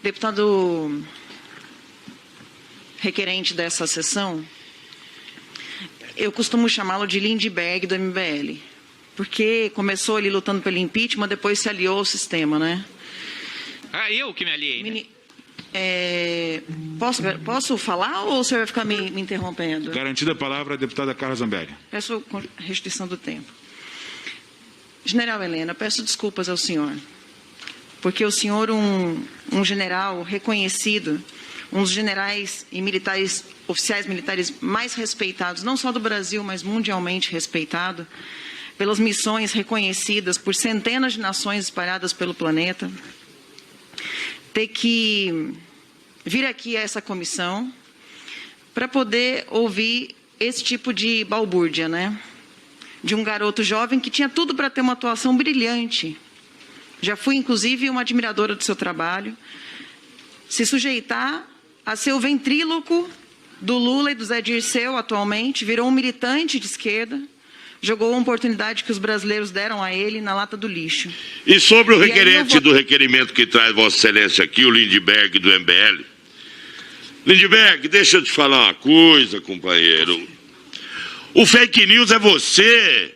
Deputado requerente dessa sessão, eu costumo chamá-lo de Lindbergh do MBL, porque começou ali lutando pelo impeachment, depois se aliou ao sistema, né? Ah, eu que me aliei, né? Posso falar ou o senhor vai ficar me interrompendo? Garantida a palavra a deputada Carla Zambelli. Peço restrição do tempo. General Helena, peço desculpas ao senhor, porque o senhor, um general reconhecido, um dos generais e militares, oficiais militares mais respeitados, não só do Brasil, mas mundialmente respeitado, pelas missões reconhecidas por centenas de nações espalhadas pelo planeta, ter que vir aqui a essa comissão para poder ouvir esse tipo de balbúrdia, né? De um garoto jovem que tinha tudo para ter uma atuação brilhante. Já fui, inclusive, uma admiradora do seu trabalho. Se sujeitar a ser o ventríloco do Lula e do Zé Dirceu atualmente, virou um militante de esquerda, jogou uma oportunidade que os brasileiros deram a ele na lata do lixo. E sobre o requerente do requerimento que traz Vossa Excelência aqui, o Lindbergh do MBL. Lindbergh, deixa eu te falar uma coisa, companheiro. O fake news é você,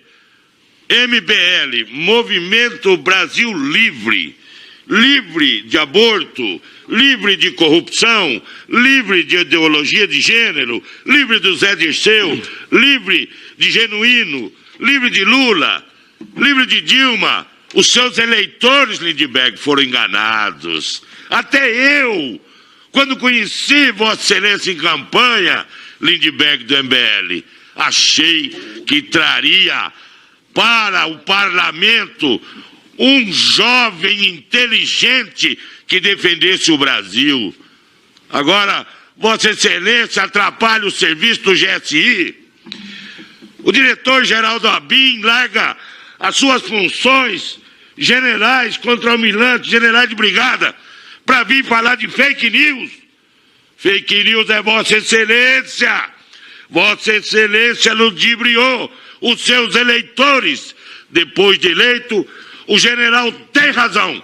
MBL, Movimento Brasil Livre, livre de aborto, livre de corrupção, livre de ideologia de gênero, livre do Zé Dirceu, livre de Genuíno, livre de Lula, livre de Dilma. Os seus eleitores, Lindbergh, foram enganados. Até eu, quando conheci Vossa Excelência em campanha, Lindbergh do MBL, achei que traria para o parlamento um jovem inteligente que defendesse o Brasil. Agora, Vossa Excelência atrapalha o serviço do GSI. O diretor-geral do ABIN larga as suas funções, generais, contra-almirantes, generais de brigada, para vir falar de fake news. Fake news é Vossa Excelência. Vossa Excelência ludibriou os seus eleitores. Depois de eleito, o general tem razão.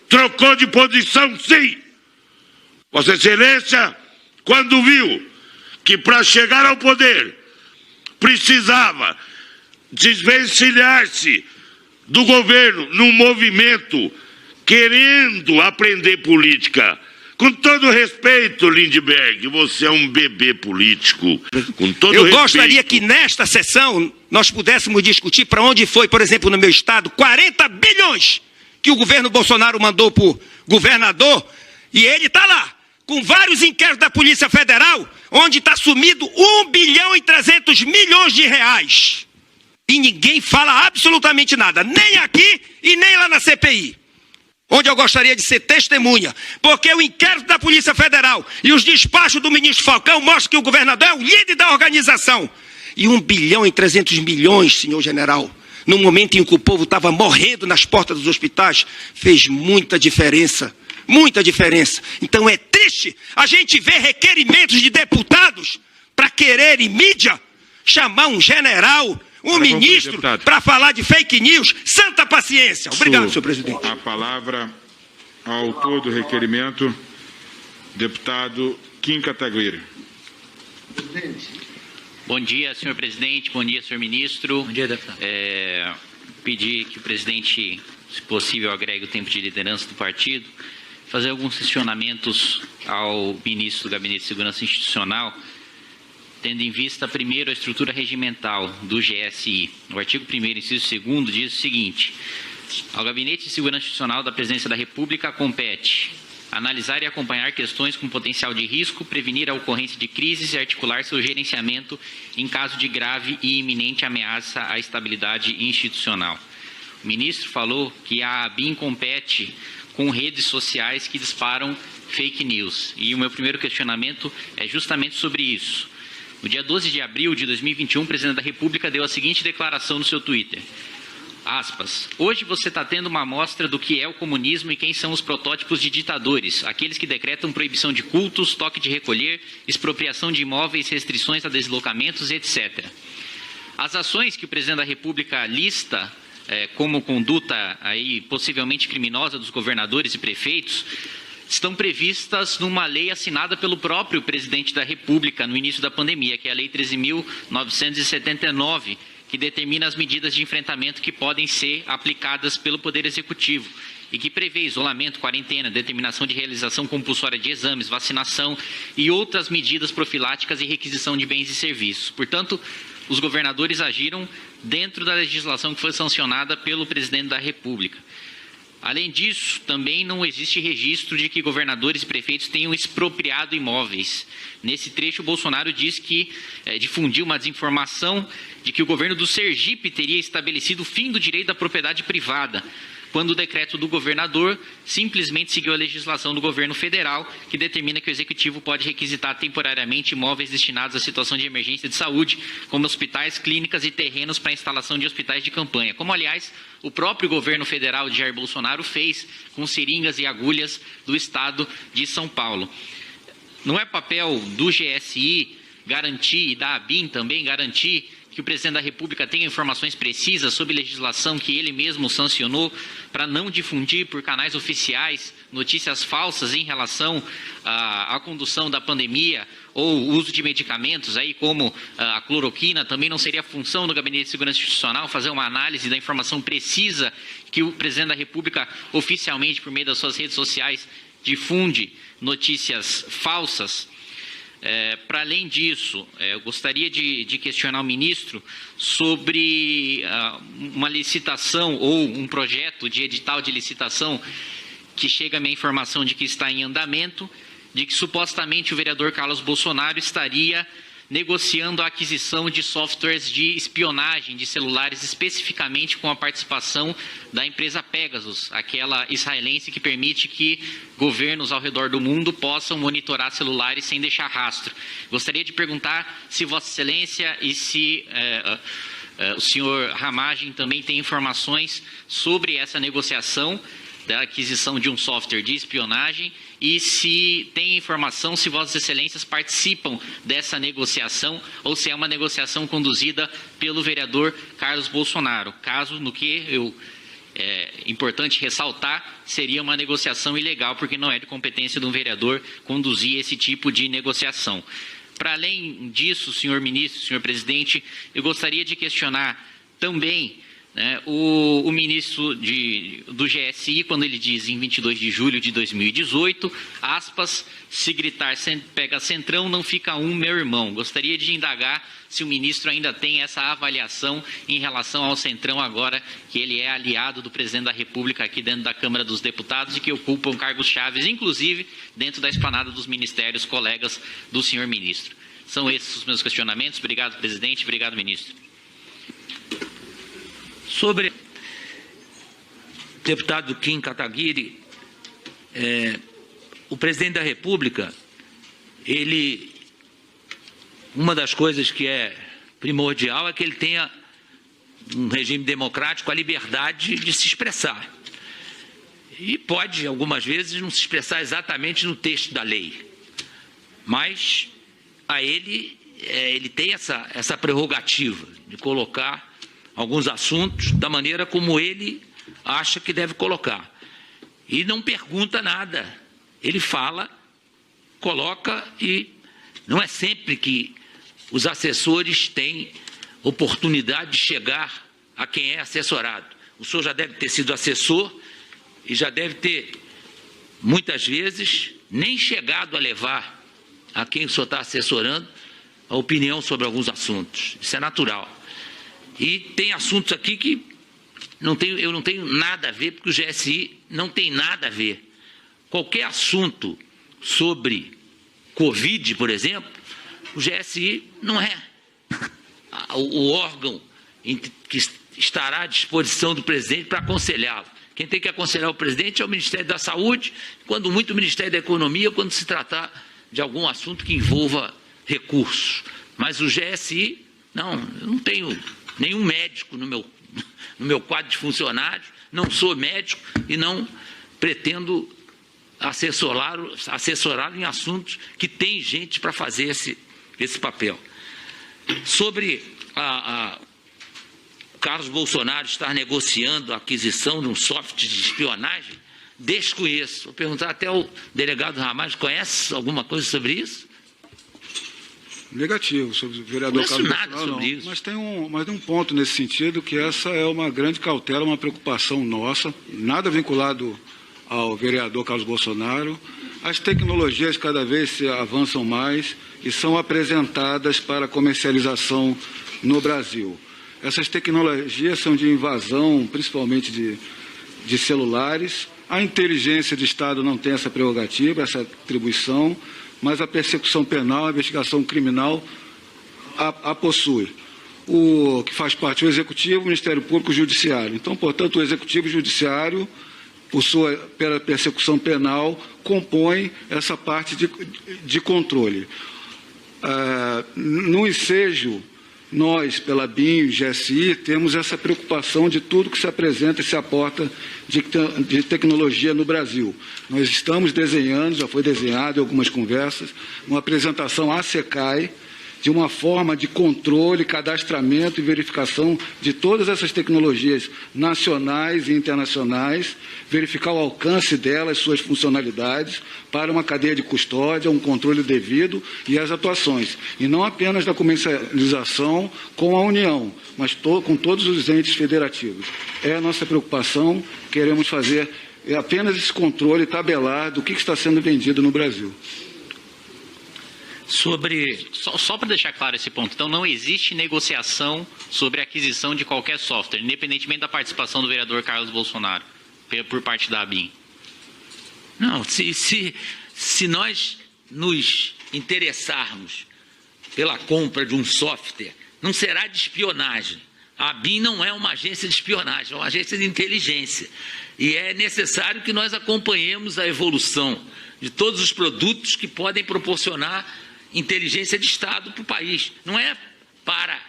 Trocou de posição, sim. Vossa Excelência, quando viu que para chegar ao poder precisava desvencilhar-se do governo num movimento querendo aprender política. Com todo respeito, Lindbergh, você é um bebê político. Com todo respeito. Eu gostaria que nesta sessão nós pudéssemos discutir para onde foi, por exemplo, no meu estado, 40 bilhões que o governo Bolsonaro mandou para o governador, e ele está lá, com vários inquéritos da Polícia Federal, onde está sumido 1 bilhão e 300 milhões de reais. E ninguém fala absolutamente nada, nem aqui e nem lá na CPI. Onde eu gostaria de ser testemunha, porque o inquérito da Polícia Federal e os despachos do ministro Falcão mostram que o governador é o líder da organização. E 1 bilhão e 300 milhões, senhor general, no momento em que o povo estava morrendo nas portas dos hospitais, fez muita diferença. Muita diferença. Então é triste a gente ver requerimentos de deputados para querer em mídia chamar um general, um ministro, para falar de fake news. Santa paciência. Obrigado, senhor presidente. A palavra ao autor do requerimento, deputado Kim Kataguiri. Bom dia, senhor presidente. Bom dia, senhor ministro. Bom dia, deputado. Pedir que o presidente, se possível, agregue o tempo de liderança do partido. Fazer alguns questionamentos ao ministro do Gabinete de Segurança Institucional, tendo em vista, primeiro, a estrutura regimental do GSI. O artigo 1º, inciso 2º, diz o seguinte: ao Gabinete de Segurança Institucional da Presidência da República compete analisar e acompanhar questões com potencial de risco, prevenir a ocorrência de crises e articular seu gerenciamento em caso de grave e iminente ameaça à estabilidade institucional. O ministro falou que a ABIN compete com redes sociais que disparam fake news. E o meu primeiro questionamento é justamente sobre isso. No dia 12 de abril de 2021, o presidente da República deu a seguinte declaração no seu Twitter. Aspas, hoje você está tendo uma amostra do que é o comunismo e quem são os protótipos de ditadores, aqueles que decretam proibição de cultos, toque de recolher, expropriação de imóveis, restrições a deslocamentos, etc. As ações que o presidente da República lista como conduta aí possivelmente criminosa dos governadores e prefeitos estão previstas numa lei assinada pelo próprio presidente da República no início da pandemia, que é a Lei 13.979, que determina as medidas de enfrentamento que podem ser aplicadas pelo Poder Executivo e que prevê isolamento, quarentena, determinação de realização compulsória de exames, vacinação e outras medidas profiláticas e requisição de bens e serviços. Portanto, os governadores agiram dentro da legislação que foi sancionada pelo presidente da República. Além disso, também não existe registro de que governadores e prefeitos tenham expropriado imóveis. Nesse trecho, o Bolsonaro diz que difundiu uma desinformação de que o governo do Sergipe teria estabelecido o fim do direito da propriedade privada, quando o decreto do governador simplesmente seguiu a legislação do governo federal, que determina que o executivo pode requisitar temporariamente imóveis destinados à situação de emergência de saúde, como hospitais, clínicas e terrenos para a instalação de hospitais de campanha, como, aliás, o próprio governo federal de Jair Bolsonaro fez com seringas e agulhas do estado de São Paulo. Não é papel do GSI garantir, e da ABIN também garantir, que o presidente da República tenha informações precisas sobre legislação que ele mesmo sancionou para não difundir por canais oficiais notícias falsas em relação à condução da pandemia ou o uso de medicamentos, aí como a cloroquina. Também não seria função do Gabinete de Segurança Institucional fazer uma análise da informação precisa que o presidente da República oficialmente, por meio das suas redes sociais, difunde notícias falsas? Para além disso, eu gostaria de questionar o ministro sobre uma licitação ou um projeto de edital de licitação que chega a minha informação de que está em andamento, de que supostamente o vereador Carlos Bolsonaro estaria negociando a aquisição de softwares de espionagem de celulares, especificamente com a participação da empresa Pegasus, aquela israelense que permite que governos ao redor do mundo possam monitorar celulares sem deixar rastro. Gostaria de perguntar se Vossa Excelência e se o senhor Ramagem também tem informações sobre essa negociação da aquisição de um software de espionagem e se tem informação se Vossas Excelências participam dessa negociação ou se é uma negociação conduzida pelo vereador Carlos Bolsonaro. Caso, no que é importante ressaltar, seria uma negociação ilegal, porque não é de competência de um vereador conduzir esse tipo de negociação. Para além disso, senhor ministro, senhor presidente, eu gostaria de questionar também o ministro do GSI, quando ele diz em 22 de julho de 2018, aspas, se gritar pega centrão, não fica um, meu irmão. Gostaria de indagar se o ministro ainda tem essa avaliação em relação ao centrão agora que ele é aliado do presidente da República aqui dentro da Câmara dos Deputados e que ocupam cargos chaves, inclusive dentro da esplanada dos ministérios, colegas do senhor ministro. São esses os meus questionamentos. Obrigado, presidente. Obrigado, ministro. Sobre o deputado Kim Kataguiri, o presidente da República, uma das coisas que é primordial é que ele tenha um regime democrático, a liberdade de se expressar. E pode, algumas vezes, não se expressar exatamente no texto da lei. Mas ele tem essa prerrogativa de colocar alguns assuntos da maneira como ele acha que deve colocar. E não pergunta nada. Ele fala, coloca e não é sempre que os assessores têm oportunidade de chegar a quem é assessorado. O senhor já deve ter sido assessor e já deve ter, muitas vezes, nem chegado a levar a quem o senhor está assessorando a opinião sobre alguns assuntos. Isso é natural. E tem assuntos aqui que eu não tenho nada a ver, porque o GSI não tem nada a ver. Qualquer assunto sobre Covid, por exemplo, o GSI não é o órgão que estará à disposição do presidente para aconselhá-lo. Quem tem que aconselhar o presidente é o Ministério da Saúde, quando muito o Ministério da Economia, quando se tratar de algum assunto que envolva recursos. Mas o GSI, não, eu não tenho nenhum médico no meu quadro de funcionários, não sou médico e não pretendo assessorá-lo em assuntos que tem gente para fazer esse papel. Sobre Carlos Bolsonaro estar negociando a aquisição de um software de espionagem, desconheço. Vou perguntar até ao delegado Ramalho, conhece alguma coisa sobre isso? Negativo, sobre o vereador Não Carlos nada Bolsonaro, sobre não. isso. Mas tem um ponto nesse sentido, que essa é uma grande cautela, uma preocupação nossa, nada vinculado ao vereador Carlos Bolsonaro. As tecnologias cada vez se avançam mais e são apresentadas para comercialização no Brasil. Essas tecnologias são de invasão, principalmente de celulares. A inteligência de Estado não tem essa prerrogativa, essa atribuição, mas a persecução penal, a investigação criminal a possui. O que faz parte do Executivo, o Ministério Público e o Judiciário. Então, portanto, o Executivo e o Judiciário, pela persecução penal, compõem essa parte de controle. No ensejo, nós, pela BIM e GSI, temos essa preocupação de tudo que se apresenta e se aporta de tecnologia no Brasil. Nós estamos desenhando, já foi desenhado em algumas conversas, uma apresentação à SECAI, de uma forma de controle, cadastramento e verificação de todas essas tecnologias nacionais e internacionais, verificar o alcance delas, suas funcionalidades, para uma cadeia de custódia, um controle devido e as atuações. E não apenas da comercialização com a União, mas com todos os entes federativos. É a nossa preocupação, queremos fazer apenas esse controle tabelar do que está sendo vendido no Brasil. Só para deixar claro esse ponto, então não existe negociação sobre a aquisição de qualquer software, independentemente da participação do vereador Carlos Bolsonaro, por parte da ABIN? Não, se nós nos interessarmos pela compra de um software, não será de espionagem. A ABIN não é uma agência de espionagem, é uma agência de inteligência. E é necessário que nós acompanhemos a evolução de todos os produtos que podem proporcionar inteligência de Estado para o país. Não é para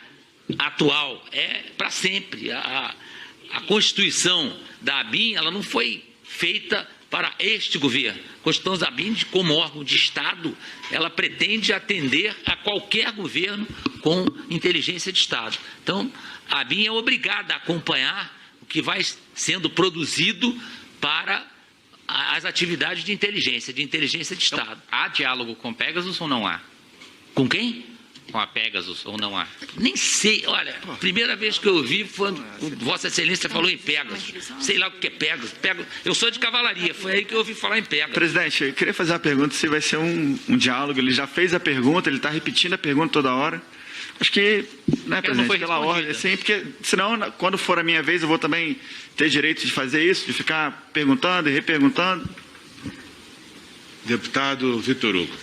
atual, é para sempre. A Constituição da ABIN, ela não foi feita para este governo. A Constituição da ABIN, como órgão de Estado, ela pretende atender a qualquer governo com inteligência de Estado. Então, a ABIN é obrigada a acompanhar o que vai sendo produzido para as atividades de inteligência de Estado. Então, há diálogo com Pegasus ou não há? Com quem? Com a Pegasus ou não há? Nem sei. Olha, a primeira vez que eu ouvi foi quando Vossa Excelência falou em Pegasus. Sei lá o que é Pegasus. Eu sou de cavalaria, foi aí que eu ouvi falar em Pegasus. Presidente, eu queria fazer uma pergunta, se vai ser um diálogo. Ele já fez a pergunta, ele está repetindo a pergunta toda hora. Acho que, né, presidente, pela ordem, assim, porque senão, quando for a minha vez, eu vou também ter direito de fazer isso, de ficar perguntando e reperguntando. Deputado Vitor Hugo,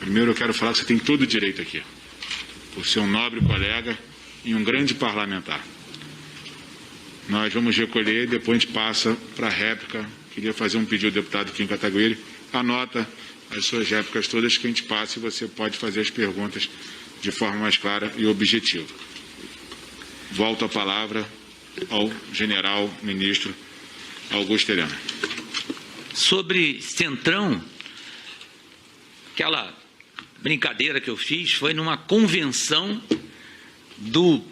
primeiro eu quero falar que você tem todo o direito aqui, por ser um nobre colega e um grande parlamentar. Nós vamos recolher e depois a gente passa para a réplica. Queria fazer um pedido ao deputado Kim Kataguiri, anota as suas réplicas todas que a gente passa e você pode fazer as perguntas de forma mais clara e objetiva. Volto a palavra ao general ministro Augusto Helena. Sobre Centrão, aquela brincadeira que eu fiz foi numa convenção do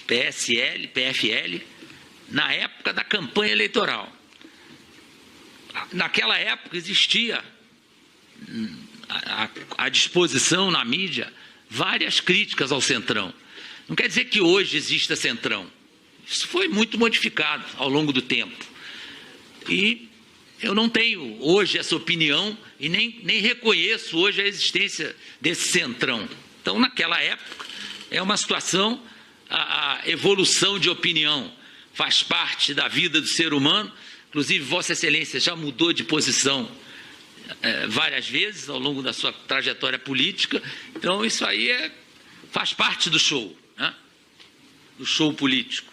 PFL, na época da campanha eleitoral. Naquela época existia à disposição na mídia várias críticas ao Centrão. Não quer dizer que hoje exista Centrão. Isso foi muito modificado ao longo do tempo. E eu não tenho hoje essa opinião e nem reconheço hoje a existência desse Centrão. Então, naquela época, é uma situação, a evolução de opinião faz parte da vida do ser humano. Inclusive, Vossa Excelência já mudou de posição várias vezes ao longo da sua trajetória política. Então, isso aí faz parte do show, né? Do show político.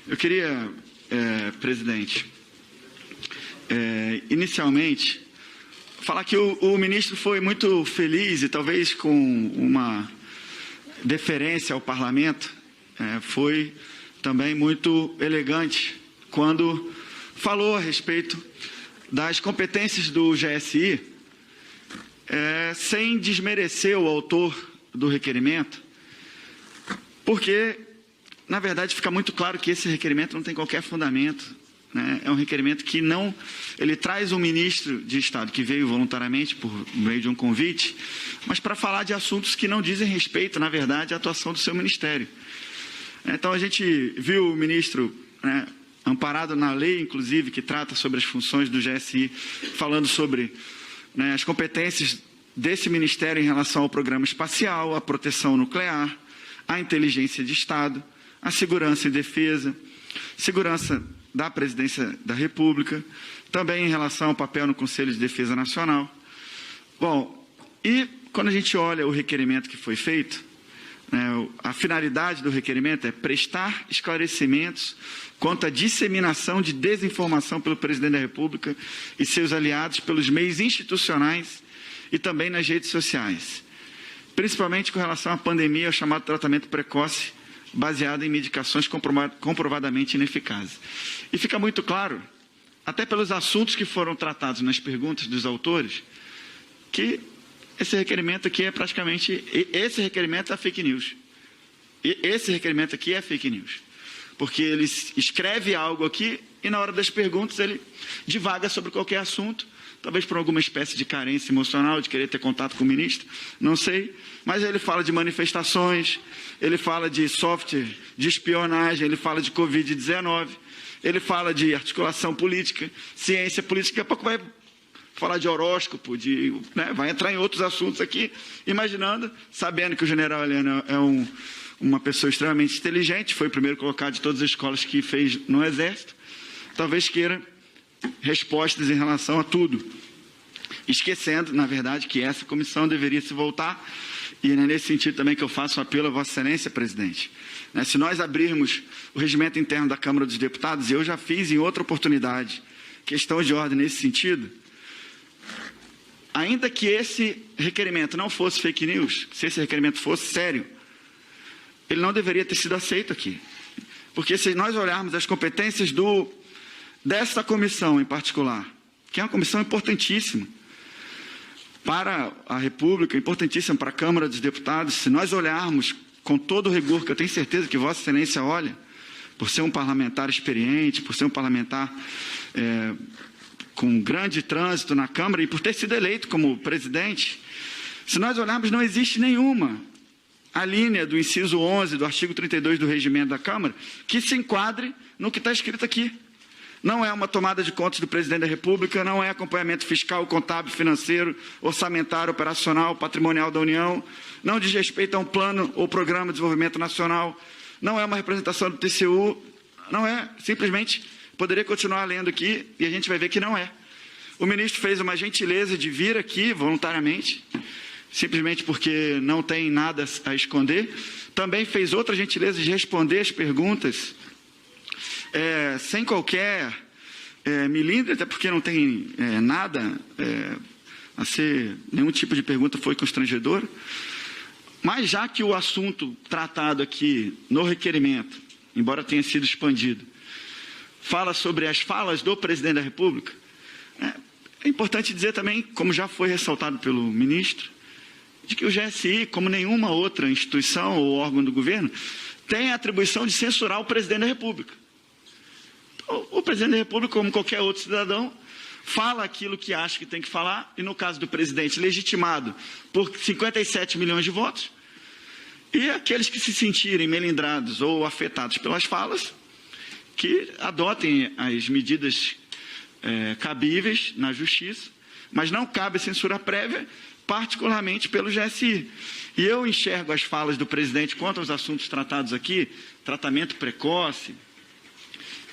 Eu queria, presidente, inicialmente, falar que o ministro foi muito feliz e talvez com uma deferência ao parlamento, foi também muito elegante quando falou a respeito das competências do GSI, sem desmerecer o autor do requerimento, porque, na verdade, fica muito claro que esse requerimento não tem qualquer fundamento né, é um requerimento que não... Ele traz um ministro de Estado que veio voluntariamente por meio de um convite, mas para falar de assuntos que não dizem respeito, na verdade, à atuação do seu ministério. Então, a gente viu o ministro, né, amparado na lei, inclusive, que trata sobre as funções do GSI, falando sobre, né, as competências desse ministério em relação ao programa espacial, à proteção nuclear, à inteligência de Estado, à segurança e defesa, segurança da Presidência da República, também em relação ao papel no Conselho de Defesa Nacional. Bom, e quando a gente olha o requerimento que foi feito, né, a finalidade do requerimento é prestar esclarecimentos quanto à disseminação de desinformação pelo Presidente da República e seus aliados pelos meios institucionais e também nas redes sociais, principalmente com relação à pandemia, ao chamado tratamento precoce, baseado em medicações comprovadamente ineficazes. E fica muito claro, até pelos assuntos que foram tratados nas perguntas dos autores, que esse requerimento aqui é praticamente... Esse requerimento é fake news. E esse requerimento aqui é fake news. Porque ele escreve algo aqui e na hora das perguntas ele divaga sobre qualquer assunto, talvez por alguma espécie de carência emocional, de querer ter contato com o ministro, não sei. Mas ele fala de manifestações, ele fala de software de espionagem, ele fala de Covid-19, ele fala de articulação política, ciência política, daqui a pouco vai falar de horóscopo, né, vai entrar em outros assuntos aqui, imaginando, sabendo que o general Heleno é uma pessoa extremamente inteligente, foi o primeiro colocado de todas as escolas que fez no Exército, talvez queira respostas em relação a tudo, esquecendo, na verdade, que essa comissão deveria se voltar, e é nesse sentido também que eu faço um apelo a Vossa Excelência, presidente. Né, se nós abrirmos o regimento interno da Câmara dos Deputados, e eu já fiz em outra oportunidade, questão de ordem nesse sentido, ainda que esse requerimento não fosse fake news, se esse requerimento fosse sério, ele não deveria ter sido aceito aqui. Porque se nós olharmos as competências desta comissão em particular, que é uma comissão importantíssima para a República, importantíssima para a Câmara dos Deputados, se nós olharmos com todo o rigor, que eu tenho certeza que Vossa Excelência olha, por ser um parlamentar experiente, por ser um parlamentar com grande trânsito na Câmara e por ter sido eleito como presidente, se nós olharmos, não existe nenhuma a linha do inciso 11 do artigo 32 do regimento da Câmara que se enquadre no que está escrito aqui. Não é uma tomada de contas do Presidente da República, não é acompanhamento fiscal, contábil, financeiro, orçamentário, operacional, patrimonial da União, não diz respeito a um plano ou programa de desenvolvimento nacional, não é uma representação do TCU, não é, simplesmente, poderia continuar lendo aqui e a gente vai ver que não é. O ministro fez uma gentileza de vir aqui voluntariamente, simplesmente porque não tem nada a esconder, também fez outra gentileza de responder as perguntas sem qualquer milindre, até porque não tem nada a ser, nenhum tipo de pergunta foi constrangedora. Mas já que o assunto tratado aqui no requerimento, embora tenha sido expandido, fala sobre as falas do Presidente da República, é importante dizer também, como já foi ressaltado pelo ministro, de que o GSI, como nenhuma outra instituição ou órgão do governo, tem a atribuição de censurar o Presidente da República. O Presidente da República, como qualquer outro cidadão, fala aquilo que acha que tem que falar, e no caso do presidente, legitimado por 57 milhões de votos, e aqueles que se sentirem melindrados ou afetados pelas falas, que adotem as medidas cabíveis na justiça, mas não cabe censura prévia, particularmente pelo GSI. E eu enxergo as falas do presidente quanto aos assuntos tratados aqui, tratamento precoce,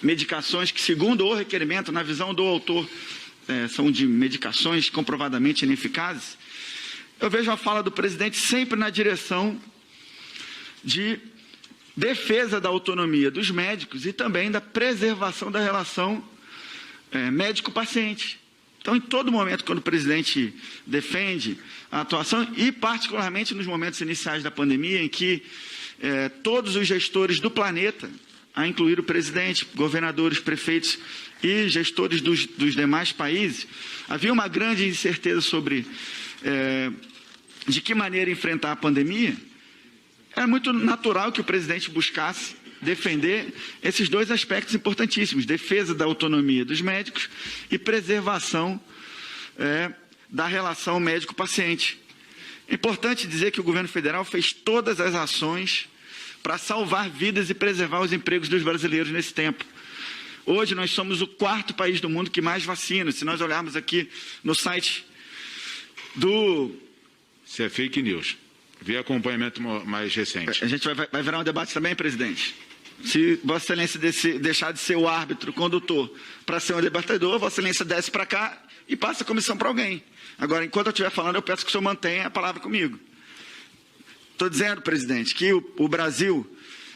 medicações que, segundo o requerimento, na visão do autor, são de medicações comprovadamente ineficazes, eu vejo a fala do presidente sempre na direção de defesa da autonomia dos médicos e também da preservação da relação médico-paciente. Então, em todo momento, quando o presidente defende a atuação, e particularmente nos momentos iniciais da pandemia, em que todos os gestores do planeta, a incluir o presidente, governadores, prefeitos e gestores dos demais países, havia uma grande incerteza sobre de que maneira enfrentar a pandemia. Era muito natural que o presidente buscasse defender esses dois aspectos importantíssimos: defesa da autonomia dos médicos e preservação da relação médico-paciente. É importante dizer que o governo federal fez todas as ações para salvar vidas e preservar os empregos dos brasileiros nesse tempo. Hoje nós somos o 4º país do mundo que mais vacina. Se nós olharmos aqui no site do... Isso é fake news. Vê acompanhamento mais recente. A gente vai virar um debate também, presidente? Se Vossa Excelência deixar de ser o árbitro, condutor, para ser um debatedor, Vossa Excelência desce para cá e passa a comissão para alguém. Agora, enquanto eu estiver falando, eu peço que o senhor mantenha a palavra comigo. Estou dizendo, presidente, que o Brasil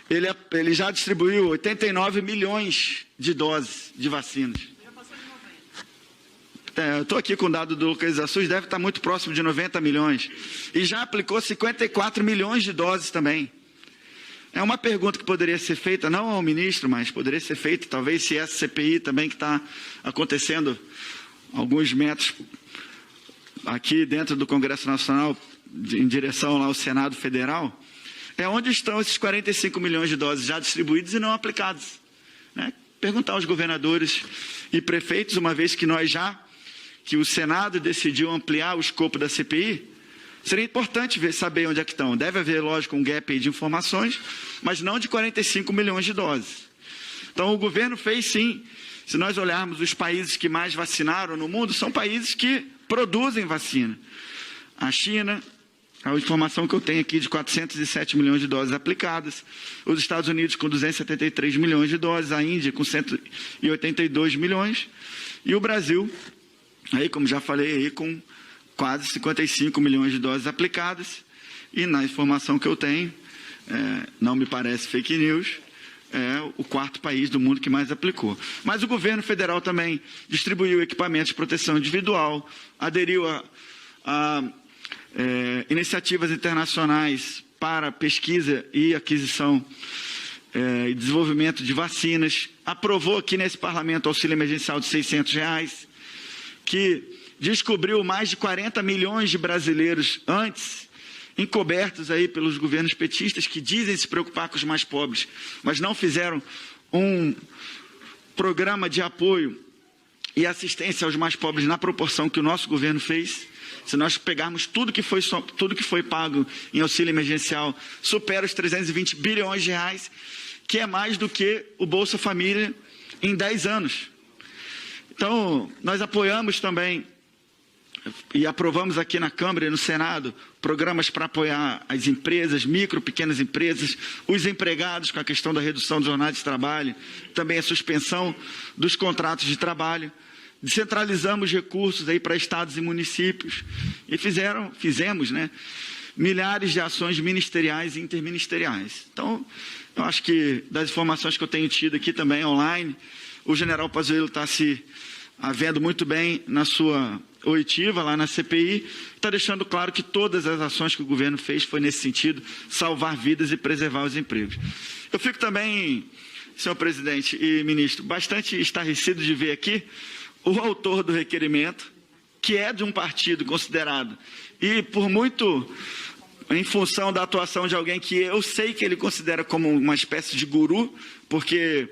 ele já distribuiu 89 milhões de doses de vacinas. Eu estou aqui com o dado do Localizações, deve estar muito próximo de 90 milhões. E já aplicou 54 milhões de doses também. É uma pergunta que poderia ser feita, não ao ministro, mas poderia ser feita, talvez, se essa CPI também que está acontecendo alguns metros aqui dentro do Congresso Nacional, em direção lá ao Senado Federal, onde estão esses 45 milhões de doses já distribuídas e não aplicadas. Né? Perguntar aos governadores e prefeitos, uma vez que que o Senado decidiu ampliar o escopo da CPI, seria importante saber onde é que estão. Deve haver, lógico, um gap aí de informações, mas não de 45 milhões de doses. Então, o governo fez sim. Se nós olharmos os países que mais vacinaram no mundo, são países que produzem vacina. A China, a informação que eu tenho aqui de 407 milhões de doses aplicadas, os Estados Unidos com 273 milhões de doses, a Índia com 182 milhões, e o Brasil, aí, como já falei, aí, com quase 55 milhões de doses aplicadas, e na informação que eu tenho, não me parece fake news, é o 4º país do mundo que mais aplicou. Mas o governo federal também distribuiu equipamentos de proteção individual, aderiu a iniciativas internacionais para pesquisa e aquisição e desenvolvimento de vacinas, aprovou aqui nesse parlamento o auxílio emergencial de R$600, que descobriu mais de 40 milhões de brasileiros antes, encobertos aí pelos governos petistas, que dizem se preocupar com os mais pobres, mas não fizeram um programa de apoio e assistência aos mais pobres na proporção que o nosso governo fez. Se nós pegarmos tudo que foi pago em auxílio emergencial, supera os 320 bilhões de reais, que é mais do que o Bolsa Família em 10 anos. Então, nós apoiamos também e aprovamos aqui na Câmara e no Senado programas para apoiar as empresas, micro, pequenas empresas, os empregados com a questão da redução da jornada de trabalho, também a suspensão dos contratos de trabalho. Descentralizamos recursos aí para estados e municípios e fizemos, né, milhares de ações ministeriais e interministeriais. Então, eu acho que das informações que eu tenho tido aqui também online, o general Pazuello está se vendo muito bem na sua oitiva lá na CPI, está deixando claro que todas as ações que o governo fez foi nesse sentido, salvar vidas e preservar os empregos. Eu fico também, senhor presidente e ministro, bastante estarrecido de ver aqui o autor do requerimento, que é de um partido considerado, e por muito em função da atuação de alguém que eu sei que ele considera como uma espécie de guru, porque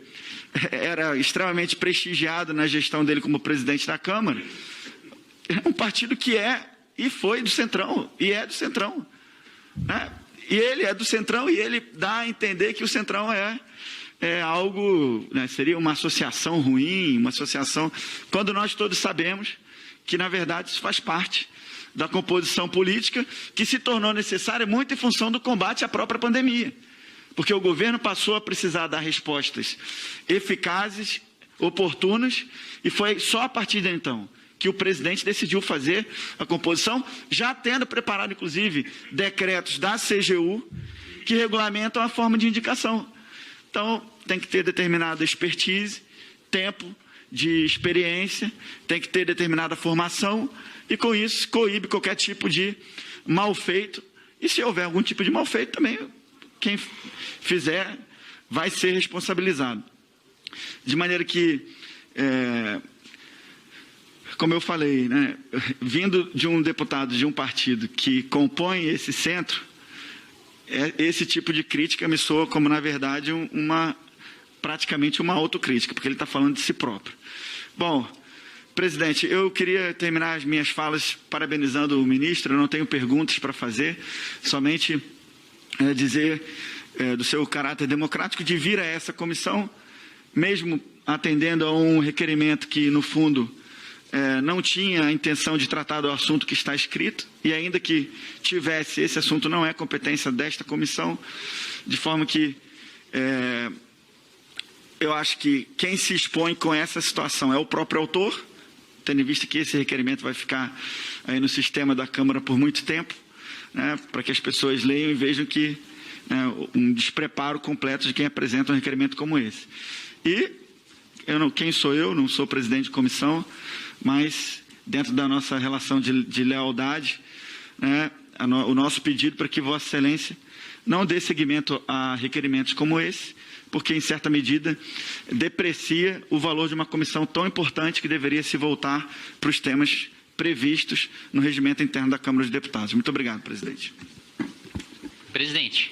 era extremamente prestigiado na gestão dele como presidente da Câmara, é um partido que e foi do Centrão, e é do Centrão. Né? E ele é do Centrão e ele dá a entender que o Centrão é algo, né, seria uma associação ruim, uma associação, quando nós todos sabemos que, na verdade, isso faz parte da composição política que se tornou necessária muito em função do combate à própria pandemia. Porque o governo passou a precisar dar respostas eficazes, oportunas, e foi só a partir de então que o presidente decidiu fazer a composição, já tendo preparado, inclusive, decretos da CGU que regulamentam a forma de indicação. Então, tem que ter determinada expertise, tempo de experiência, tem que ter determinada formação, e com isso coíbe qualquer tipo de mal feito, e se houver algum tipo de mal feito também, quem fizer vai ser responsabilizado. De maneira que, como eu falei, né, vindo de um deputado de um partido que compõe esse centro, esse tipo de crítica me soa como, na verdade, praticamente uma autocrítica, porque ele está falando de si próprio. Bom, presidente, eu queria terminar as minhas falas parabenizando o ministro. Eu não tenho perguntas para fazer, somente dizer do seu caráter democrático de vir a essa comissão, mesmo atendendo a um requerimento que, no fundo, não tinha a intenção de tratar do assunto que está escrito, e ainda que tivesse, esse assunto não é competência desta comissão, de forma que eu acho que quem se expõe com essa situação é o próprio autor, tendo em vista que esse requerimento vai ficar aí no sistema da Câmara por muito tempo, né, para que as pessoas leiam e vejam que um despreparo completo de quem apresenta um requerimento como esse. E quem sou eu? Não sou presidente de comissão, mas dentro da nossa relação de lealdade, né, o nosso pedido para que Vossa Excelência não dê seguimento a requerimentos como esse, porque, em certa medida, deprecia o valor de uma comissão tão importante que deveria se voltar para os temas previstos no regimento interno da Câmara dos Deputados. Muito obrigado, presidente. Presidente.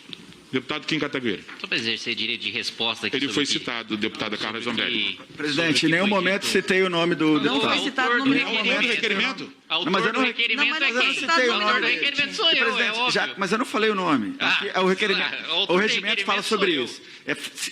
Deputado Kim Kataguiri. Só para exercer direito de resposta aqui. Ele foi citado, deputada Carla Zambelli. Presidente, em nenhum momento citei o nome do deputado. Não foi citado no requerimento. Autor do requerimento é quem? O autor do requerimento sou eu, é óbvio. Mas eu não falei o nome. O regimento fala sobre isso.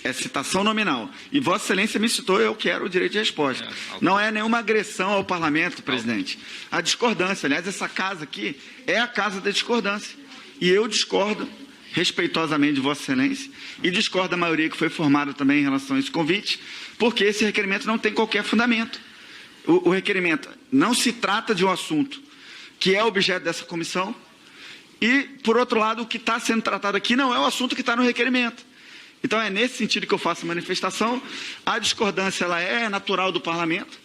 É citação nominal. E Vossa Excelência me citou, eu quero o direito de resposta. Não é nenhuma agressão ao parlamento, presidente. A discordância, aliás, essa casa aqui é a casa da discordância. E eu discordo respeitosamente de Vossa Excelência e discordo da maioria que foi formada também em relação a esse convite, porque esse requerimento não tem qualquer fundamento. O requerimento não se trata de um assunto que é objeto dessa comissão e, por outro lado, o que está sendo tratado aqui não é o assunto que está no requerimento. Então, é nesse sentido que eu faço a manifestação. A discordância ela é natural do parlamento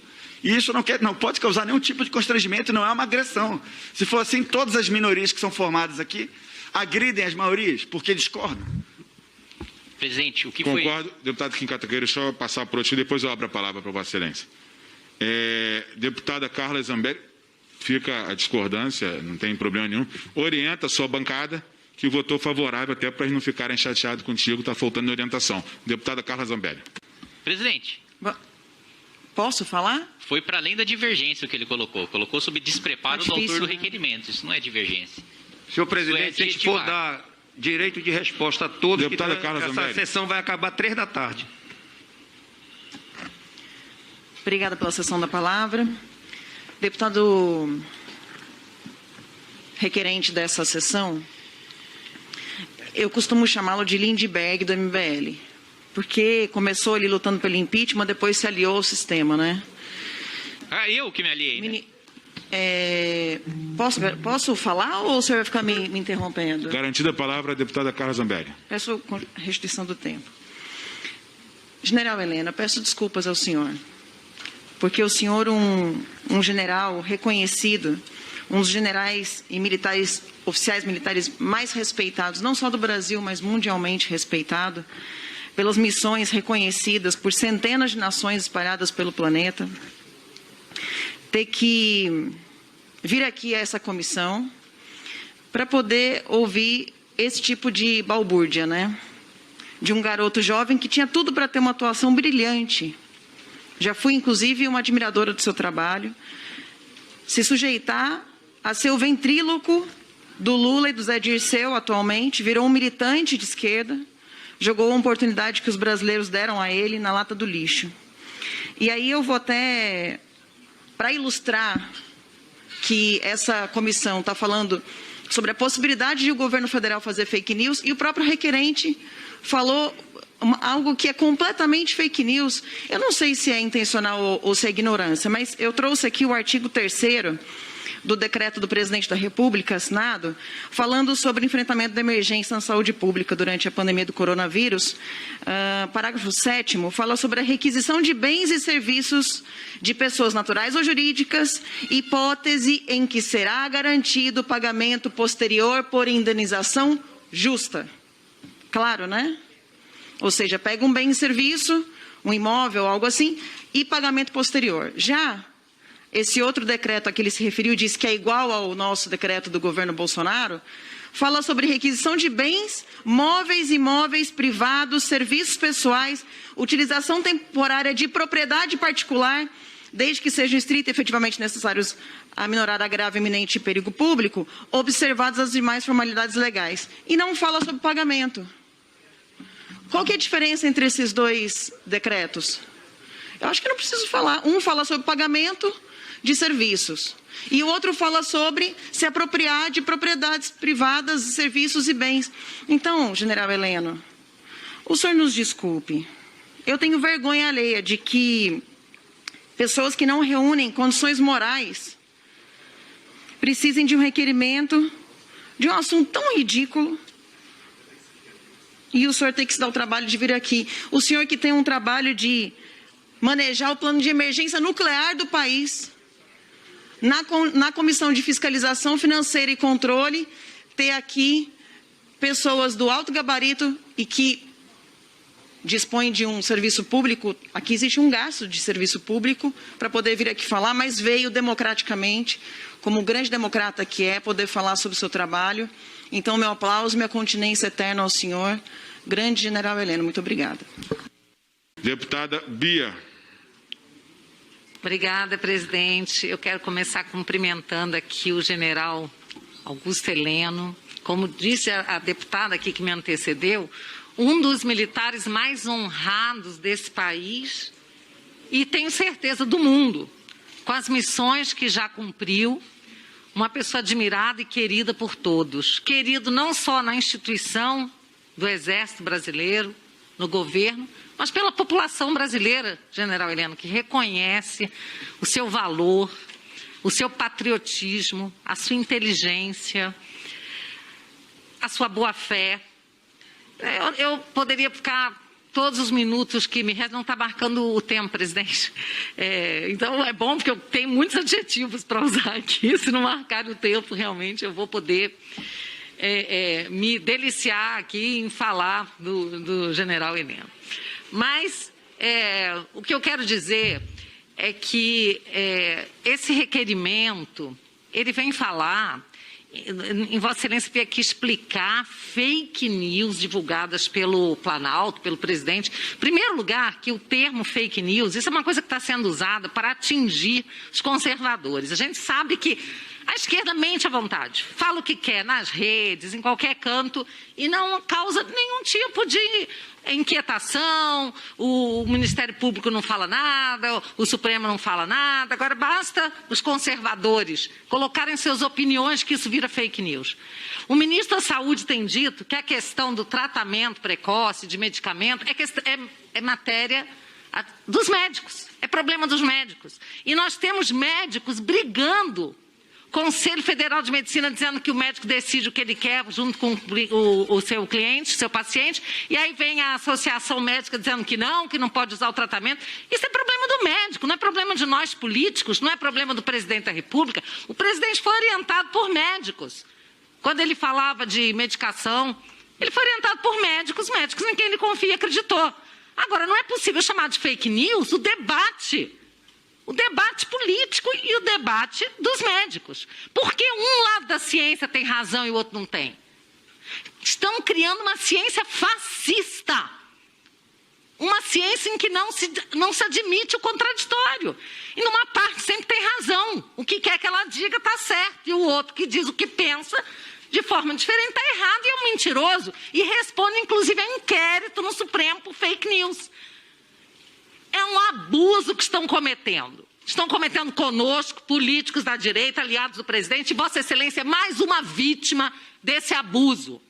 e isso não pode causar nenhum tipo de constrangimento, não é uma agressão. Se for assim, todas as minorias que são formadas aqui agridem as maiorias, porque discordam. Presidente, o que Concordo, deputado Kim Kataguiri, deixa eu passar por aqui, depois eu abro a palavra para Vossa Excelência. Deputada Carla Zambelli, fica a discordância, não tem problema nenhum, orienta a sua bancada, que votou favorável, até para eles não ficarem chateados contigo, está faltando orientação. Deputada Carla Zambelli. Presidente. Posso falar? Foi para além da divergência o que ele colocou. Colocou sob despreparo do autor do requerimento. Isso não é divergência. Senhor presidente, se a gente for dar direito de resposta a todos, deputada Carla Zambelli, essa sessão vai acabar 3 da tarde. Obrigada pela cessão da palavra. Deputado requerente dessa sessão, eu costumo chamá-lo de Lindbergh do MBL, porque começou ali lutando pelo impeachment, depois se aliou ao sistema, né? Eu que me aliei, né? Posso falar ou o senhor vai ficar me interrompendo? garantida a palavra a deputada Carla Zambelli. Peço restrição do tempo. General Helena, peço desculpas ao senhor, porque o senhor, um general reconhecido, um dos generais e militares, oficiais militares mais respeitados, não só do Brasil, mas mundialmente respeitado, pelas missões reconhecidas por centenas de nações espalhadas pelo planeta, ter que vir aqui a essa comissão para poder ouvir esse tipo de balbúrdia, né? De um garoto jovem que tinha tudo para ter uma atuação brilhante. Já fui, inclusive, uma admiradora do seu trabalho. Se sujeitar a ser o ventríloco do Lula e do Zé Dirceu atualmente, virou um militante de esquerda, jogou a oportunidade que os brasileiros deram a ele na lata do lixo. E aí eu vou até, para ilustrar que essa comissão está falando sobre a possibilidade de o governo federal fazer fake news, e o próprio requerente falou algo que é completamente fake news. Eu não sei se é intencional ou se é ignorância, mas eu trouxe aqui o artigo 3º do decreto do presidente da República, assinado, falando sobre o enfrentamento da emergência na saúde pública durante a pandemia do coronavírus. Parágrafo 7º fala sobre a requisição de bens e serviços de pessoas naturais ou jurídicas, hipótese em que será garantido o pagamento posterior por indenização justa. Claro, né? Ou seja, pega um bem e serviço, um imóvel, algo assim, e pagamento posterior. Já esse outro decreto a que ele se referiu, diz que é igual ao nosso decreto do governo Bolsonaro, fala sobre requisição de bens, móveis e imóveis privados, serviços pessoais, utilização temporária de propriedade particular, desde que sejam estrita e efetivamente necessários a minorar a grave iminente perigo público, observadas as demais formalidades legais. E não fala sobre pagamento. Qual que é a diferença entre esses dois decretos? Eu acho que não preciso falar. Um fala sobre pagamento de serviços e o outro fala sobre se apropriar de propriedades privadas, serviços e bens. Então, general Heleno, o senhor nos desculpe. Eu tenho vergonha alheia de que pessoas que não reúnem condições morais precisem de um requerimento de um assunto tão ridículo e o senhor tem que se dar o trabalho de vir aqui. O senhor que tem um trabalho de manejar o plano de emergência nuclear do país, na Comissão de Fiscalização Financeira e Controle, ter aqui pessoas do alto gabarito e que dispõem de um serviço público. Aqui existe um gasto de serviço público para poder vir aqui falar, mas veio democraticamente, como grande democrata que é, poder falar sobre o seu trabalho. Então, meu aplauso, minha continência eterna ao senhor, grande general Heleno. Muito obrigada. Deputada Bia. Obrigada, presidente. Eu quero começar cumprimentando aqui o general Augusto Heleno. Como disse a deputada aqui que me antecedeu, um dos militares mais honrados desse país e, tenho certeza, do mundo, com as missões que já cumpriu, uma pessoa admirada e querida por todos. Querido não só na instituição do Exército Brasileiro, no governo, mas pela população brasileira, general Heleno, que reconhece o seu valor, o seu patriotismo, a sua inteligência, a sua boa-fé. Eu poderia ficar todos os minutos que me restam, não está marcando o tempo, presidente. Então é bom porque eu tenho muitos adjetivos para usar aqui. Se não marcar o tempo, realmente eu vou poder me deliciar aqui em falar do general Heleno. Mas o que eu quero dizer é que esse requerimento, ele vem falar, em Vossa Excelência veio aqui explicar fake news divulgadas pelo Planalto, pelo presidente. Em primeiro lugar, que o termo fake news, isso é uma coisa que está sendo usada para atingir os conservadores. A gente sabe que a esquerda mente à vontade, fala o que quer nas redes, em qualquer canto, e não causa nenhum tipo de inquietação, o Ministério Público não fala nada, o Supremo não fala nada. Agora basta os conservadores colocarem suas opiniões que isso vira fake news. O ministro da Saúde tem dito que a questão do tratamento precoce de medicamento é matéria dos médicos, é problema dos médicos. E nós temos médicos brigando, Conselho Federal de Medicina dizendo que o médico decide o que ele quer junto com o seu cliente, seu paciente, e aí vem a associação médica dizendo que não pode usar o tratamento. Isso é problema do médico, não é problema de nós políticos, não é problema do presidente da República. O presidente foi orientado por médicos. Quando ele falava de medicação, ele foi orientado por médicos em quem ele confia acreditou. Agora, não é possível chamar de fake news o debate político e o debate dos médicos. Porque um lado da ciência tem razão e o outro não tem. Estão criando uma ciência fascista. Uma ciência em que não se admite o contraditório. E numa parte sempre tem razão. O que quer que ela diga está certo. E o outro que diz o que pensa de forma diferente está errado e é um mentiroso. E responde, inclusive, a inquérito no Supremo por fake news. É um abuso que estão cometendo. Estão cometendo conosco, políticos da direita, aliados do presidente, e Vossa Excelência é mais uma vítima desse abuso.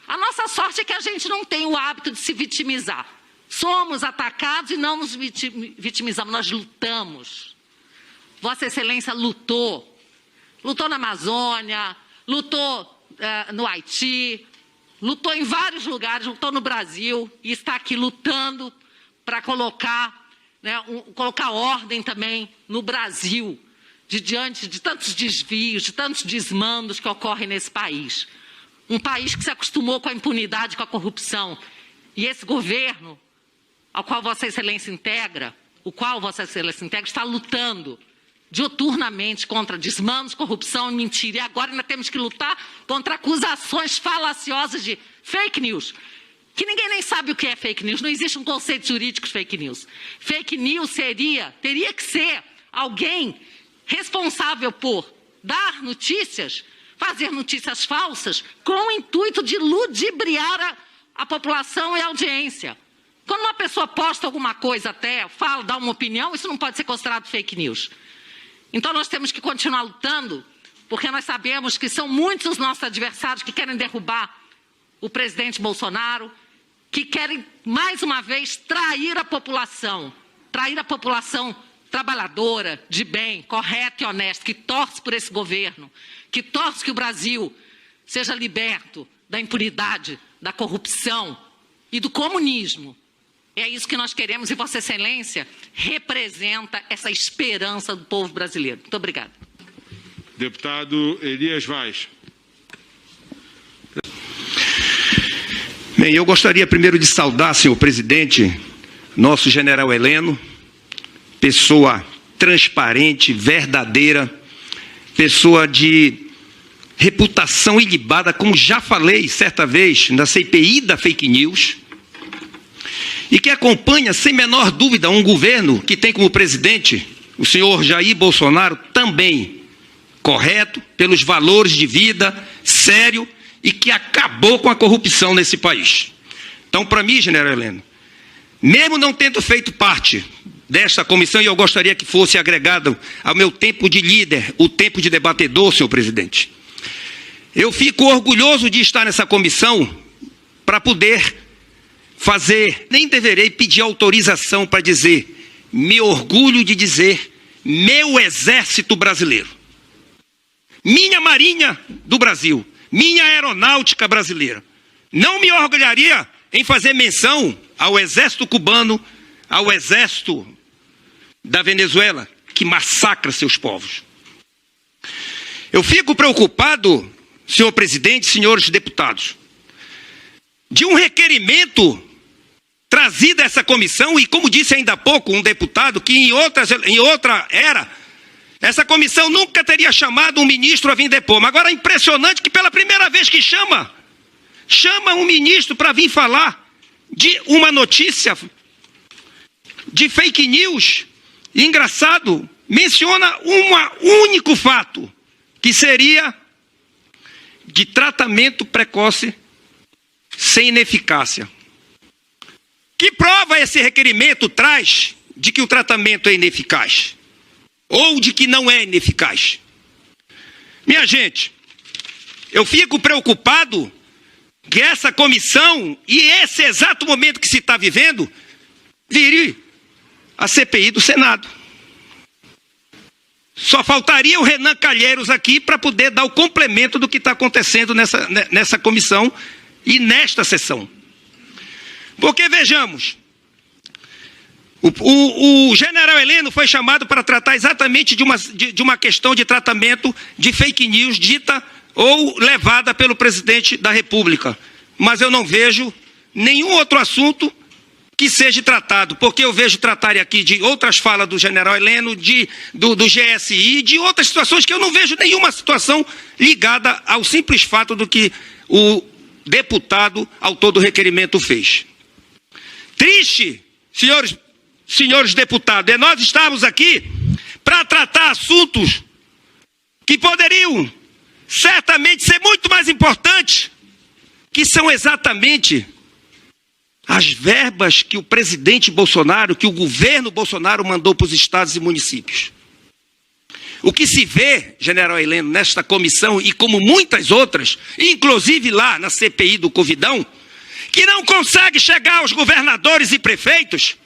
A nossa sorte é que a gente não tem o hábito de se vitimizar. Somos atacados e não nos vitimizamos, nós lutamos. Vossa Excelência lutou. Lutou na Amazônia, lutou no Haiti, lutou em vários lugares, lutou no Brasil e está aqui lutando para colocar ordem também no Brasil, diante de tantos desvios, de tantos desmandos que ocorrem nesse país. Um país que se acostumou com a impunidade, com a corrupção. E esse governo, ao qual Vossa Excelência integra, está lutando diuturnamente contra desmanos, corrupção e mentira. E agora ainda temos que lutar contra acusações falaciosas de fake news. Que ninguém nem sabe o que é fake news. Não existe um conceito jurídico de fake news. Fake news teria que ser alguém responsável por dar notícias, fazer notícias falsas, com o intuito de ludibriar a população e a audiência. Quando uma pessoa posta alguma coisa até, fala, dá uma opinião, isso não pode ser considerado fake news. Então nós temos que continuar lutando, porque nós sabemos que são muitos os nossos adversários que querem derrubar o presidente Bolsonaro, que querem, mais uma vez, trair a população trabalhadora, de bem, correta e honesta, que torce por esse governo, que torce que o Brasil seja liberto da impunidade, da corrupção e do comunismo. É isso que nós queremos e Vossa Excelência representa essa esperança do povo brasileiro. Muito obrigada. Deputado Elias Vaz. Bem, eu gostaria primeiro de saudar, senhor presidente, nosso general Heleno, pessoa transparente, verdadeira, pessoa de reputação ilibada, como já falei certa vez na CPI da fake news, e que acompanha, sem menor dúvida, um governo que tem como presidente o senhor Jair Bolsonaro, também correto, pelos valores de vida, sério, e que acabou com a corrupção nesse país. Então, para mim, general Heleno, mesmo não tendo feito parte desta comissão, e eu gostaria que fosse agregado ao meu tempo de líder, o tempo de debatedor, senhor presidente, eu fico orgulhoso de estar nessa comissão para poder fazer, nem deverei pedir autorização para dizer, me orgulho de dizer, meu exército brasileiro, minha marinha do Brasil, minha aeronáutica brasileira. Não me orgulharia em fazer menção ao exército cubano, ao exército da Venezuela, que massacra seus povos. Eu fico preocupado, senhor presidente, senhores deputados, de um requerimento trazido a essa comissão, e como disse ainda há pouco um deputado, que em outra era, essa comissão nunca teria chamado um ministro a vir depor. Mas agora é impressionante que pela primeira vez que chama um ministro para vir falar de uma notícia de fake news. E, engraçado, menciona um único fato, que seria de tratamento precoce sem ineficácia. Que prova esse requerimento traz de que o tratamento é ineficaz? Ou de que não é ineficaz? Minha gente, eu fico preocupado que essa comissão e esse exato momento que se está vivendo vire a CPI do Senado. Só faltaria o Renan Calheiros aqui para poder dar o complemento do que está acontecendo nessa comissão e nesta sessão. Porque vejamos, o general Heleno foi chamado para tratar exatamente de uma questão de tratamento de fake news dita ou levada pelo presidente da República. Mas eu não vejo nenhum outro assunto que seja tratado, porque eu vejo tratarem aqui de outras falas do general Heleno, do GSI, de outras situações que eu não vejo nenhuma situação ligada ao simples fato do que o deputado, autor do requerimento, fez. Triste, senhores deputados, é nós estamos aqui para tratar assuntos que poderiam certamente ser muito mais importantes, que são exatamente as verbas que o presidente Bolsonaro, que o governo Bolsonaro mandou para os estados e municípios. O que se vê, general Heleno, nesta comissão e como muitas outras, inclusive lá na CPI do Covidão, que não consegue chegar aos governadores e prefeitos,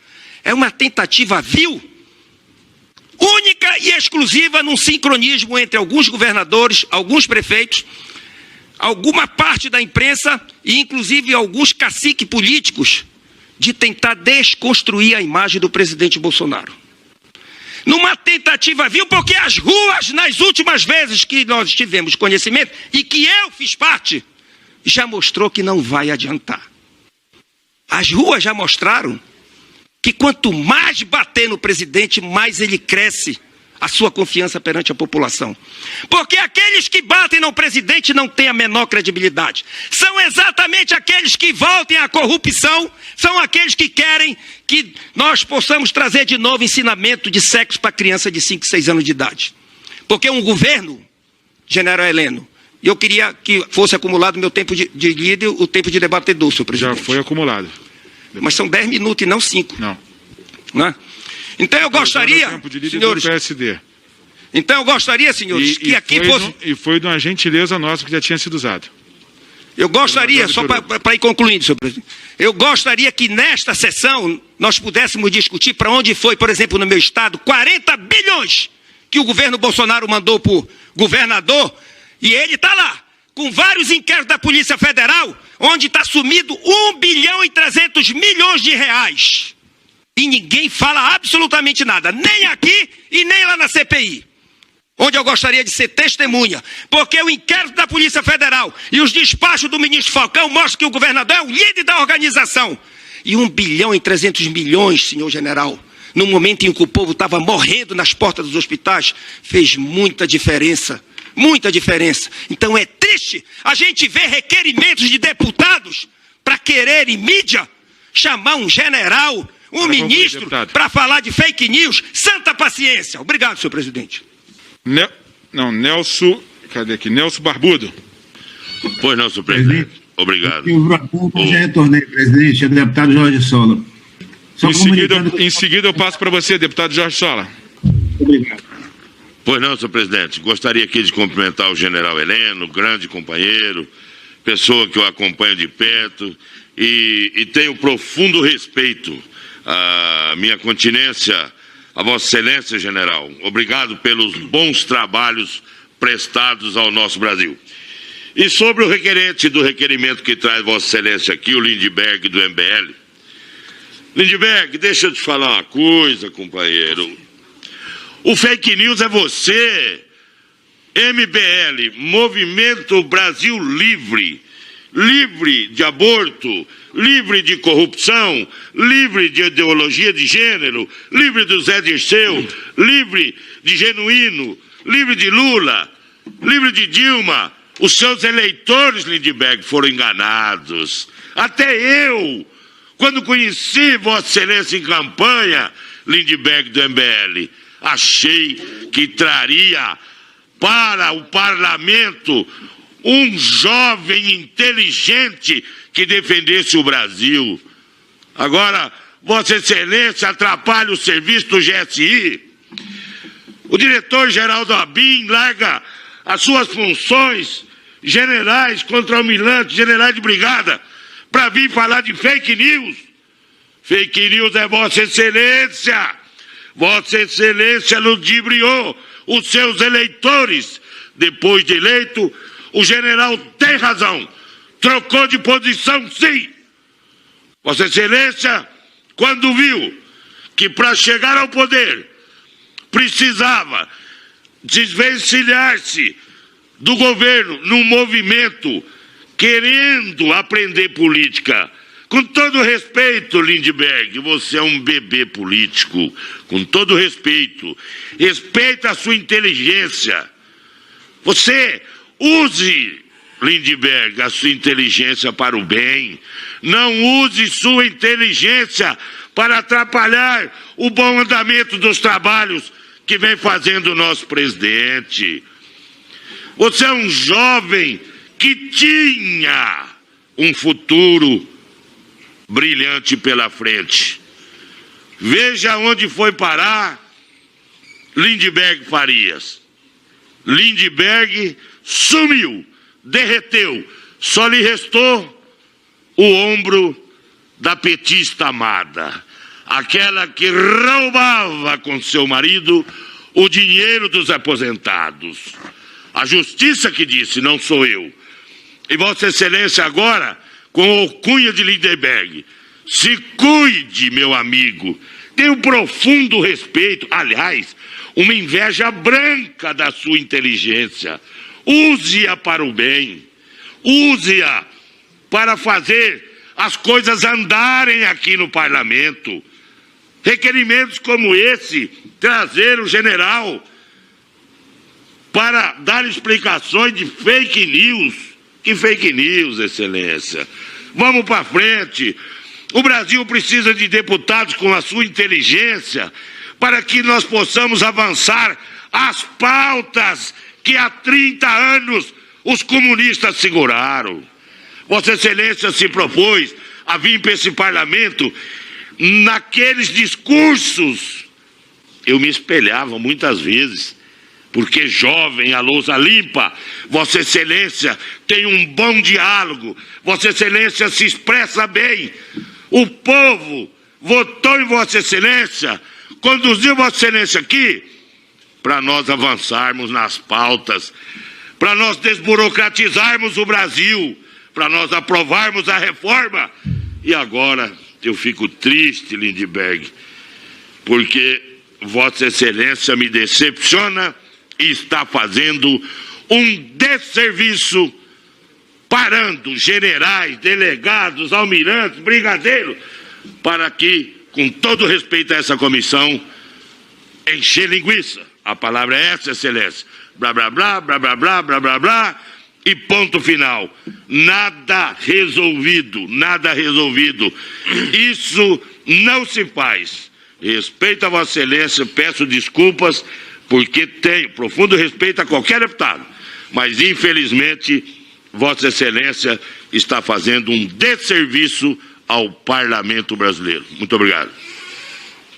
é uma tentativa vil, única e exclusiva num sincronismo entre alguns governadores, alguns prefeitos, alguma parte da imprensa e inclusive alguns caciques políticos de tentar desconstruir a imagem do presidente Bolsonaro. Numa tentativa vil, porque as ruas, nas últimas vezes que nós tivemos conhecimento, e que eu fiz parte, já mostrou que não vai adiantar. As ruas já mostraram que quanto mais bater no presidente, mais ele cresce a sua confiança perante a população. Porque aqueles que batem no presidente não têm a menor credibilidade. São exatamente aqueles que voltem à corrupção, são aqueles que querem que nós possamos trazer de novo ensinamento de sexo para criança de 5, 6 anos de idade. Porque um governo, general Heleno, e eu queria que fosse acumulado meu tempo de líder, o tempo de debatedor, senhor presidente. Já foi acumulado. Mas são 10 minutos e não 5. Não. Né? Então eu gostaria, senhores, PSD. então eu gostaria, senhores, que aqui fosse... E foi de uma gentileza nossa que já tinha sido usado. Eu gostaria, só para ir concluindo, senhor presidente, eu gostaria que nesta sessão nós pudéssemos discutir para onde foi, por exemplo, no meu estado, 40 bilhões que o governo Bolsonaro mandou para o governador, e ele está lá, com vários inquéritos da Polícia Federal, onde está sumido 1 bilhão e 300 milhões de reais. E ninguém fala absolutamente nada, nem aqui e nem lá na CPI, onde eu gostaria de ser testemunha, porque o inquérito da Polícia Federal e os despachos do ministro Falcão mostram que o governador é o líder da organização. E 1 bilhão e 300 milhões, senhor general, no momento em que o povo estava morrendo nas portas dos hospitais, fez muita diferença. Muita diferença. Então é triste a gente ver requerimentos de deputados para quererem mídia chamar um general, um ministro, para falar de fake news. Santa paciência. Obrigado, senhor presidente. Nelson, cadê aqui? Nelson Barbudo. Pois não, senhor presidente. Obrigado. Eu já retornei, presidente, é o deputado Jorge Sola. Em seguida eu passo para você, deputado Jorge Sola. Obrigado. Pois não, senhor presidente. Gostaria aqui de cumprimentar o general Heleno, grande companheiro, pessoa que eu acompanho de perto e tenho profundo respeito à minha continência, a Vossa Excelência, general. Obrigado pelos bons trabalhos prestados ao nosso Brasil. E sobre o requerimento que traz Vossa Excelência aqui, o Lindbergh do MBL. Lindbergh, deixa eu te falar uma coisa, companheiro. O fake news é você, MBL, Movimento Brasil Livre, livre de aborto, livre de corrupção, livre de ideologia de gênero, livre do Zé Dirceu, livre de Genuíno, livre de Lula, livre de Dilma. Os seus eleitores, Lindbergh, foram enganados. Até eu, quando conheci Vossa Excelência em campanha, Lindbergh do MBL, achei que traria para o parlamento um jovem inteligente que defendesse o Brasil. Agora, Vossa Excelência atrapalha o serviço do GSI. O diretor-geral do ABIN larga as suas funções, generais, contra-almirantes, generais de brigada, para vir falar de fake news. Fake news é Vossa Excelência. Vossa Excelência ludibriou os seus eleitores. Depois de eleito, o general tem razão. Trocou de posição, sim. Vossa Excelência, quando viu que para chegar ao poder precisava desvencilhar-se do governo num movimento querendo aprender política. Com todo respeito, Lindbergh, você é um bebê político. Com todo respeito. Respeita a sua inteligência. Você use, Lindbergh, a sua inteligência para o bem. Não use sua inteligência para atrapalhar o bom andamento dos trabalhos que vem fazendo o nosso presidente. Você é um jovem que tinha um futuro brilhante pela frente. Veja onde foi parar Lindbergh Farias. Lindbergh sumiu, derreteu. Só lhe restou o ombro da petista amada, aquela que roubava com seu marido o dinheiro dos aposentados. A justiça que disse, não sou eu. E Vossa Excelência agora, com a alcunha de Lindbergh, se cuide, meu amigo. Tenho profundo respeito, aliás, uma inveja branca da sua inteligência. Use-a para o bem. Use-a para fazer as coisas andarem aqui no parlamento. Requerimentos como esse, trazer o general para dar explicações de fake news. Que fake news, Excelência? Vamos para frente. O Brasil precisa de deputados com a sua inteligência para que nós possamos avançar as pautas que há 30 anos os comunistas seguraram. Vossa Excelência se propôs a vir para esse parlamento naqueles discursos. Eu me espelhava muitas vezes, porque jovem, a lousa limpa, Vossa Excelência tem um bom diálogo, Vossa Excelência se expressa bem, o povo votou em Vossa Excelência, conduziu Vossa Excelência aqui, para nós avançarmos nas pautas, para nós desburocratizarmos o Brasil, para nós aprovarmos a reforma. E agora eu fico triste, Lindbergh, porque Vossa Excelência me decepciona e está fazendo um desserviço, parando generais, delegados, almirantes, brigadeiros, para que, com todo respeito a essa comissão, encher linguiça. A palavra é essa, Excelência. Blá, blá, blá, blá, blá, blá, blá, blá, blá, e ponto final. Nada resolvido, nada resolvido. Isso não se faz. Respeito a Vossa Excelência, peço desculpas, porque tenho profundo respeito a qualquer deputado. Mas, infelizmente, Vossa Excelência está fazendo um desserviço ao Parlamento brasileiro. Muito obrigado.